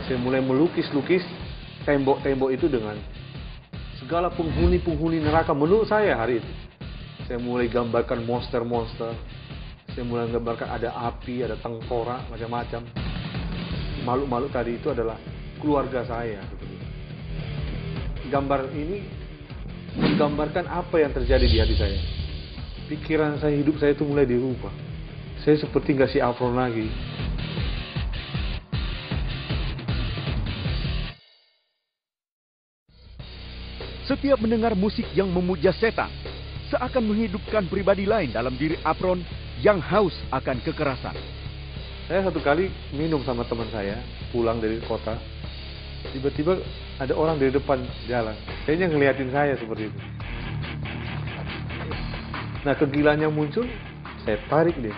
Saya mulai melukis-lukis tembok-tembok itu dengan segala penghuni-penghuni neraka menurut saya hari itu. Saya mulai gambarkan monster-monster. Saya mulai gambarkan ada api, ada tengkorak, macam-macam. Makhluk-makhluk tadi itu adalah keluarga saya. Gambar ini menggambarkan apa yang terjadi di hati saya. Pikiran saya, hidup saya itu mulai dirubah. Saya seperti nggak si Afron lagi. Setiap mendengar musik yang memuja setan, seakan menghidupkan pribadi lain dalam diri Apron yang haus akan kekerasan. Saya satu kali minum sama teman saya, pulang dari kota. Tiba-tiba ada orang dari depan jalan. Kayaknya ngeliatin saya seperti itu. Nah, kegilaan yang muncul, saya tarik dia.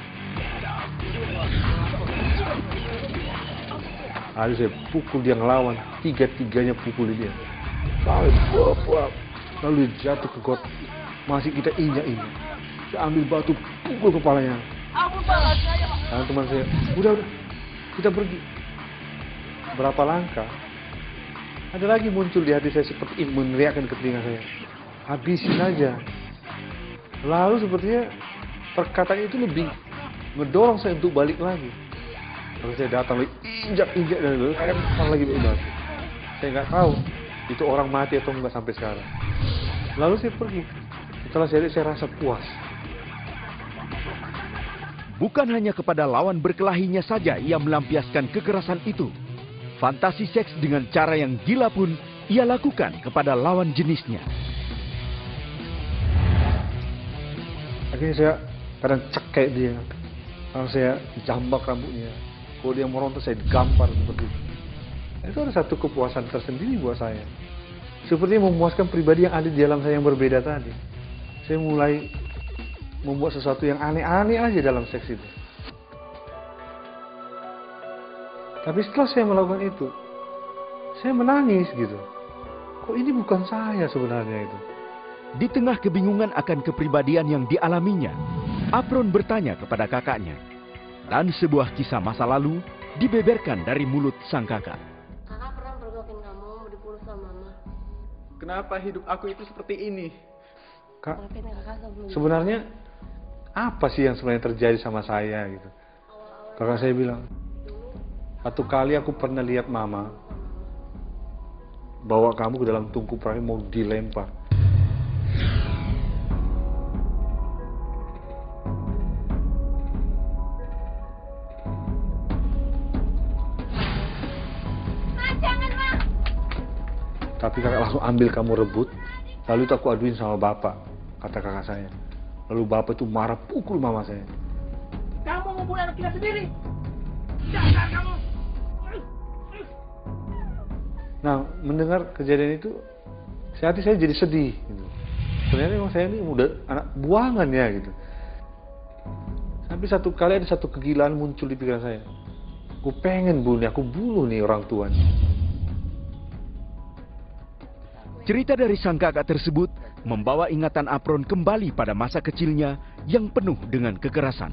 Lalu saya pukul dia ngelawan, tiga-tiganya pukul dia. Lalu dia jatuh ke got. Masih kita injak-injak. Saya ambil batu, pukul kepalanya. Dan teman saya, udah, kita pergi. Berapa langkah, ada lagi muncul di hati saya seperti meneriakkan ke telinga saya. Habisin aja. Lalu sepertinya perkataan itu lebih ngedorong saya untuk balik lagi. Lalu saya datang lagi, injak-injak dan lempar lagi batu. Saya nggak tahu itu orang mati atau enggak sampai sekarang. Lalu saya pergi. Setelah saya rasa puas. Bukan hanya kepada lawan berkelahinya saja ia melampiaskan kekerasan itu. Fantasi seks dengan cara yang gila pun ia lakukan kepada lawan jenisnya. Akhirnya saya kadang cekek dia. Lalu saya jambak rambutnya. Kalau dia meronta saya gampar seperti itu. Itu ada satu kepuasan tersendiri buat saya. Sepertinya memuaskan pribadi yang ada di dalam saya yang berbeda tadi. Saya mulai membuat sesuatu yang aneh-aneh aja dalam seks itu. Tapi setelah saya melakukan itu, saya menangis gitu. Kok ini bukan saya sebenarnya itu? Di tengah kebingungan akan kepribadian yang dialaminya, Apron bertanya kepada kakaknya. Dan sebuah kisah masa lalu dibeberkan dari mulut sang kakak. Kakak pernah pergokin kamu mau dipulus sama mama. Kenapa hidup aku itu seperti ini? Kak, Maafin kakak sebelumnya. sebenarnya apa sih yang sebenarnya terjadi sama saya gitu? Kakak saya bilang, satu kali aku pernah lihat mama bawa kamu ke dalam tungku perahu mau dilempar. Tapi kakak langsung ambil kamu rebut. Lalu itu aku aduin sama bapak, kata kakak saya. Lalu bapak itu marah pukul mama saya. Kamu membunuh anak kita sendiri. Dasar kamu. Nah, mendengar kejadian itu, hati saya jadi sedih. Gitu. Ternyata memang saya ini udah anak buangan ya gitu. Tapi satu kali ada satu kegilaan muncul di pikiran saya. Aku pengen aku bunuh nih orang tuanya. Cerita dari sang kakak tersebut membawa ingatan Apron kembali pada masa kecilnya yang penuh dengan kekerasan.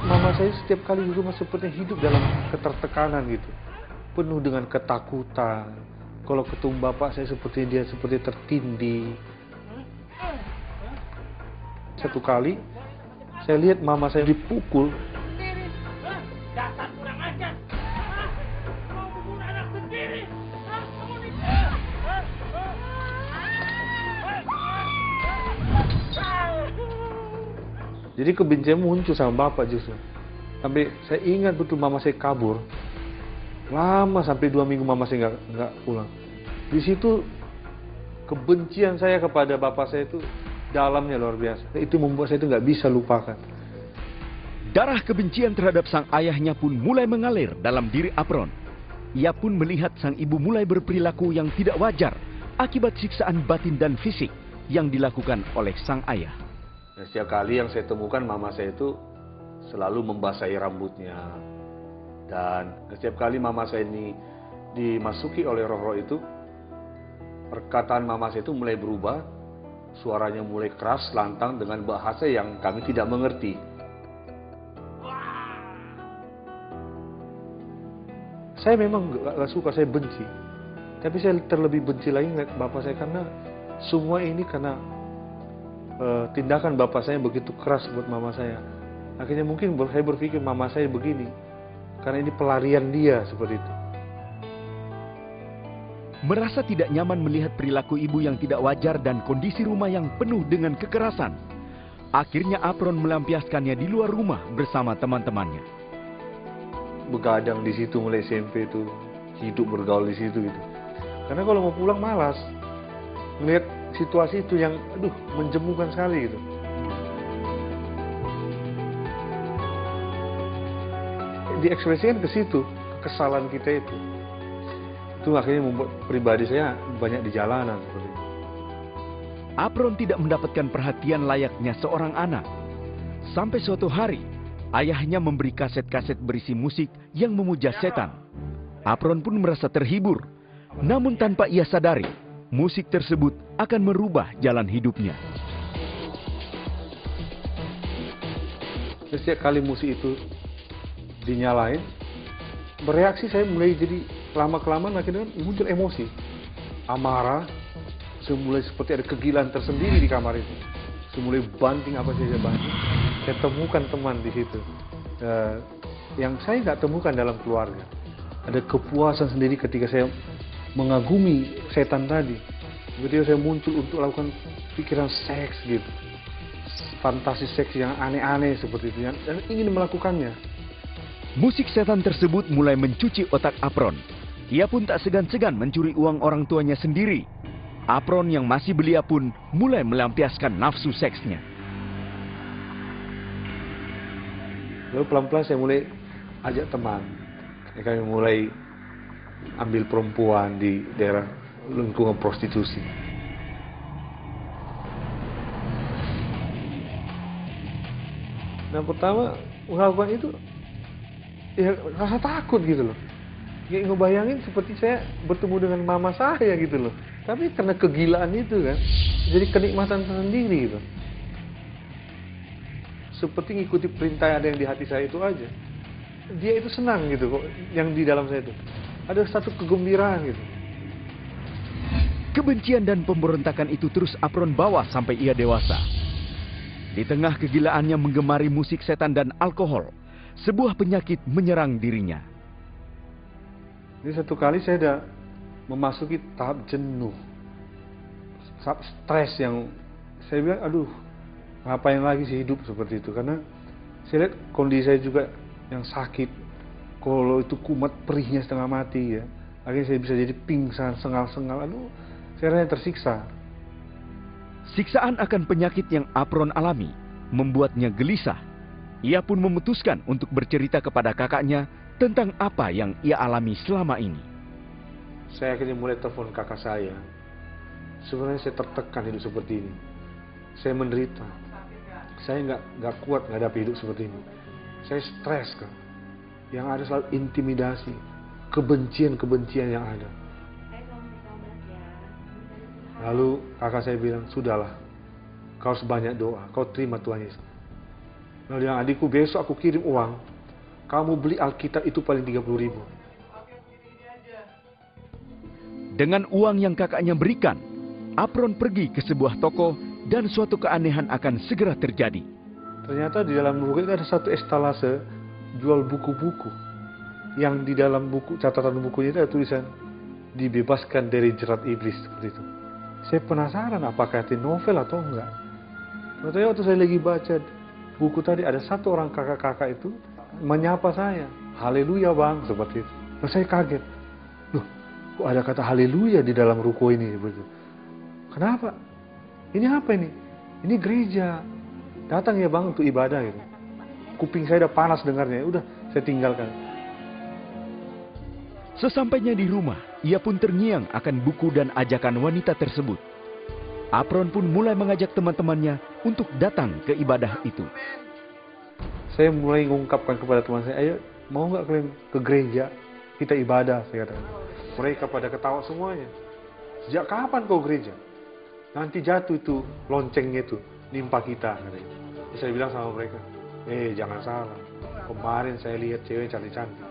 Mama saya setiap kali di rumah seperti hidup dalam ketertekanan gitu. Penuh dengan ketakutan. Kalau ketemu bapak saya seperti dia seperti tertindih. Satu kali saya lihat mama saya dipukul. Dasar kurang ajar. Mau membunuh anak sendiri. Jadi kebencian muncul sama bapak justru. Sampai saya ingat betul mama saya kabur. Lama sampai 2 minggu mama saya nggak pulang. Di situ kebencian saya kepada bapak saya itu dalamnya luar biasa. Itu membuat saya itu nggak bisa lupakan. Darah kebencian terhadap sang ayahnya pun mulai mengalir dalam diri Apron. Ia pun melihat sang ibu mulai berperilaku yang tidak wajar akibat siksaan batin dan fisik yang dilakukan oleh sang ayah. Dan setiap kali yang saya temukan mama saya itu selalu membasahi rambutnya. Dan setiap kali mama saya ini dimasuki oleh roh-roh itu, perkataan mama saya itu mulai berubah, suaranya mulai keras, lantang dengan bahasa yang kami tidak mengerti. Saya memang gak suka, saya benci. Tapi saya terlebih benci lagi ngeliat bapak saya karena semua ini karena tindakan bapak saya begitu keras buat mama saya. Akhirnya mungkin saya berpikir mama saya begini karena ini pelarian dia seperti itu. Merasa tidak nyaman melihat perilaku ibu yang tidak wajar dan kondisi rumah yang penuh dengan kekerasan. Akhirnya Apron melampiaskannya di luar rumah bersama teman-temannya. Begadang di situ mulai SMP itu, hidup bergaul di situ gitu. Karena kalau mau pulang malas, melihat situasi itu yang menjemukan sekali gitu. Diekspresikan ke situ, kesalahan kita itu. Itu akhirnya membuat pribadi saya banyak di jalanan seperti itu. Apron tidak mendapatkan perhatian layaknya seorang anak. Sampai suatu hari, ayahnya memberi kaset-kaset berisi musik yang memuja setan. Apron pun merasa terhibur. Namun tanpa ia sadari, musik tersebut akan merubah jalan hidupnya. Setiap kali musik itu dinyalain, bereaksi saya mulai jadi lama-kelamaan akhirnya muncul emosi, amarah, semulai seperti ada kegilaan tersendiri di kamar itu. Semulai banting apa saja banting. Saya temukan teman di situ yang saya nggak temukan dalam keluarga. Ada kepuasan sendiri ketika saya mengagumi setan tadi. Ketika saya muncul untuk lakukan pikiran seks gitu, fantasi seks yang aneh-aneh seperti itu, dan ingin melakukannya. Musik setan tersebut mulai mencuci otak Apron. Ia pun tak segan-segan mencuri uang orang tuanya sendiri. Apron yang masih belia pun mulai melampiaskan nafsu seksnya. Lalu pelan-pelan saya mulai ajak teman. Kami mulai ambil perempuan di daerah lingkungan prostitusi. Nah, pertama melakukan itu ya rasa takut gitu loh. Ya ngebayangin seperti saya bertemu dengan mama saya gitu loh. Tapi karena kegilaan itu kan, jadi kenikmatan tersendiri gitu. Seperti ngikuti perintah ada yang di hati saya itu aja. Dia itu senang gitu kok, yang di dalam saya itu. Ada satu kegembiraan gitu. Kebencian dan pemberontakan itu terus Apron bawa sampai ia dewasa. Di tengah kegilaannya menggemari musik setan dan alkohol, sebuah penyakit menyerang dirinya. Jadi satu kali saya ada memasuki tahap jenuh, tahap stres yang saya bilang, aduh, ngapain lagi sih hidup seperti itu? Karena saya lihat kondisi saya juga yang sakit, kalau itu kumat perihnya setengah mati ya. Akhirnya saya bisa jadi pingsan, sengal-sengal, aduh, saya rasanya tersiksa. Siksaan akan penyakit yang Apron alami membuatnya gelisah. Ia pun memutuskan untuk bercerita kepada kakaknya tentang apa yang ia alami selama ini. Saya akhirnya mulai telepon kakak saya. Sebenarnya saya tertekan hidup seperti ini. Saya menderita. Saya nggak kuat menghadapi hidup seperti ini. Saya stres kan. Yang ada selalu intimidasi, kebencian yang ada. Lalu kakak saya bilang, sudahlah, kau harus banyak doa, kau terima Tuhan Yesus. Lalu yang adikku, besok aku kirim uang, kamu beli Alkitab itu paling 30.000. Dengan uang yang kakaknya berikan, Apron pergi ke sebuah toko dan suatu keanehan akan segera terjadi. Ternyata di dalam buku itu ada satu estalase jual buku-buku. Yang di dalam buku, catatan bukunya itu ada tulisan, dibebaskan dari jerat iblis, seperti itu. Saya penasaran apakah itu novel atau enggak. Ternyata waktu saya lagi baca buku tadi, ada satu orang kakak-kakak itu menyapa saya, haleluya bang, seperti itu. Nah, saya kaget, loh, kok ada kata haleluya di dalam ruko ini, begitu. Kenapa? Ini apa ini? Ini gereja. Datang ya bang untuk ibadah gitu. Kuping saya udah panas dengarnya, udah saya tinggalkan. Sesampainya di rumah, ia pun terngiang akan buku dan ajakan wanita tersebut. Apron pun mulai mengajak teman-temannya untuk datang ke ibadah itu. Saya mulai mengungkapkan kepada teman saya, ayo mau nggak kalian ke gereja, kita ibadah, saya katakan. Mereka pada ketawa semuanya. Sejak kapan kau gereja? Nanti jatuh itu loncengnya itu, nimpa kita. Katanya. Saya bilang sama mereka, jangan salah. Kemarin saya lihat cewek cantik-cantik.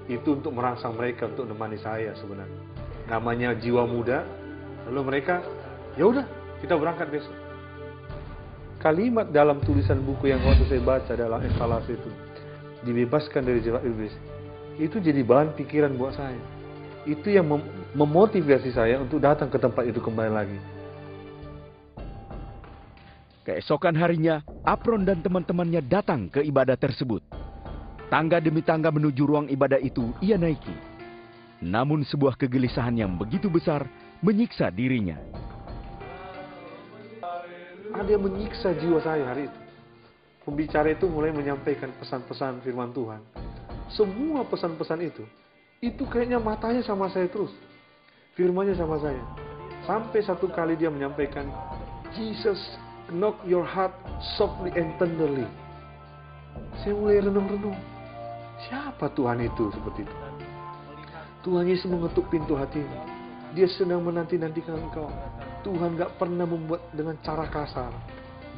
Itu untuk merangsang mereka untuk menemani saya sebenarnya. Namanya jiwa muda. Lalu mereka, ya udah, kita berangkat besok. Kalimat dalam tulisan buku yang waktu saya baca dalam instalasi itu, dibebaskan dari jerat iblis, itu jadi bahan pikiran buat saya. Itu yang memotivasi saya untuk datang ke tempat itu kembali lagi. Keesokan harinya, Apron dan teman-temannya datang ke ibadah tersebut. Tangga demi tangga menuju ruang ibadah itu ia naiki. Namun sebuah kegelisahan yang begitu besar menyiksa dirinya. Ada yang menyiksa jiwa saya hari itu. Pembicara itu mulai menyampaikan pesan-pesan firman Tuhan. Semua pesan-pesan itu kayaknya matanya sama saya terus. Firmannya sama saya. Sampai satu kali dia menyampaikan, Jesus knock your heart softly and tenderly. Saya mulai renung-renung. Siapa Tuhan itu seperti itu? Tuhan Yesus mengetuk pintu hatimu. Dia sedang menanti-nantikan engkau. Tuhan gak pernah membuat dengan cara kasar.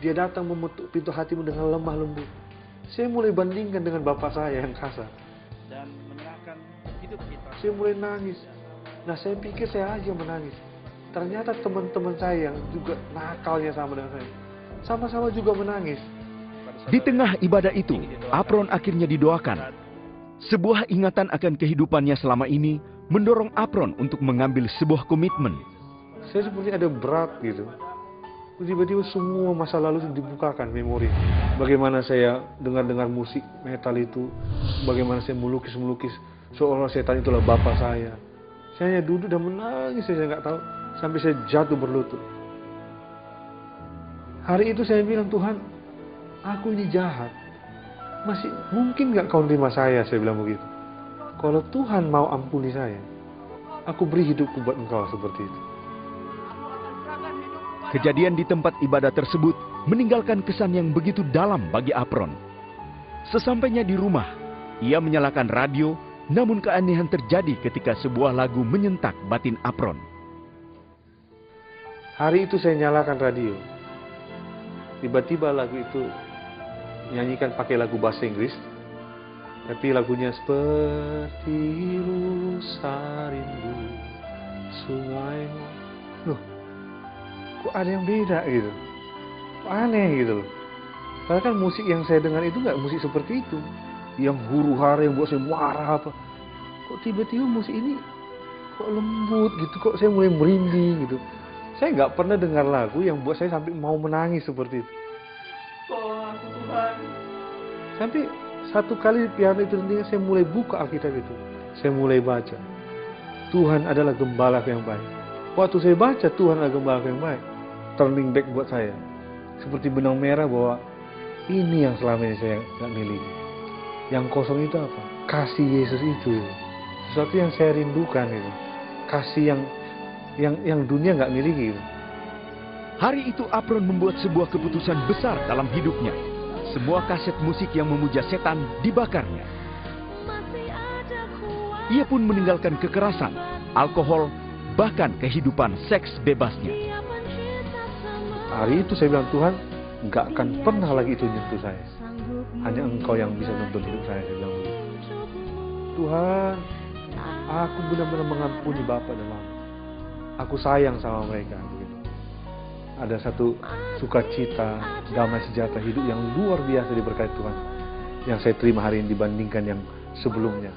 Dia datang mengetuk pintu hatimu dengan lemah lembut. Saya mulai bandingkan dengan bapak saya yang kasar. Dan menyerahkan hidup kita. Saya mulai nangis. Nah, saya pikir saya aja menangis. Ternyata teman-teman saya yang juga nakalnya sama dengan saya, sama-sama juga menangis. Di tengah ibadah itu, Apron akhirnya didoakan. Sebuah ingatan akan kehidupannya selama ini mendorong Apron untuk mengambil sebuah komitmen. Saya seperti ada berat gitu. Tiba-tiba semua masa lalu dibukakan memori. Bagaimana saya dengar musik metal itu, bagaimana saya melukis seolah setan itulah bapak saya. Saya hanya duduk dan menangis, saya nggak tahu, sampai saya jatuh berlutut. Hari itu saya bilang, Tuhan, aku ini jahat. Masih mungkin nggak kau terima saya bilang begitu. Kalau Tuhan mau ampuni saya, aku beri hidupku buat engkau seperti itu. Kejadian di tempat ibadah tersebut meninggalkan kesan yang begitu dalam bagi Apron. Sesampainya di rumah, ia menyalakan radio, namun keanehan terjadi ketika sebuah lagu menyentak batin Apron. Hari itu saya nyalakan radio. Tiba-tiba lagu itu nyanyikan pakai lagu bahasa Inggris, tapi lagunya seperti rusa rindu sungai. Loh, kok ada yang beda gitu? Kok aneh gitu loh. Padahal kan musik yang saya dengar itu nggak musik seperti itu, yang huru hara yang buat saya marah apa. Kok tiba-tiba musik ini kok lembut gitu, kok saya mulai merinding gitu. Saya nggak pernah dengar lagu yang buat saya sampai mau menangis seperti itu. Tolong aku Tuhan. Sampai satu kali piano itu nantinya saya mulai buka Alkitab itu. Saya mulai baca. Tuhan adalah gembala yang baik. Waktu saya baca Tuhan adalah gembala yang baik, turning back buat saya. Seperti benang merah bahwa ini yang selama ini saya nggak miliki. Yang kosong itu apa? Kasih Yesus itu. Sesuatu yang saya rindukan itu. Kasih yang dunia nggak miliki gitu. Hari itu Apron membuat sebuah keputusan besar dalam hidupnya. Semua kaset musik yang memuja setan dibakarnya. Ia pun meninggalkan kekerasan, alkohol, bahkan kehidupan seks bebasnya. Hari itu saya bilang, Tuhan, nggak akan pernah lagi itu nyentuh saya. Hanya Engkau yang bisa menuntun hidup saya bilang begitu. Tuhan, aku benar-benar mengampuni Bapak dan Mama. Aku sayang sama mereka begitu. Ada satu sukacita, damai sejahtera hidup yang luar biasa diberkati Tuhan yang saya terima hari ini dibandingkan yang sebelumnya.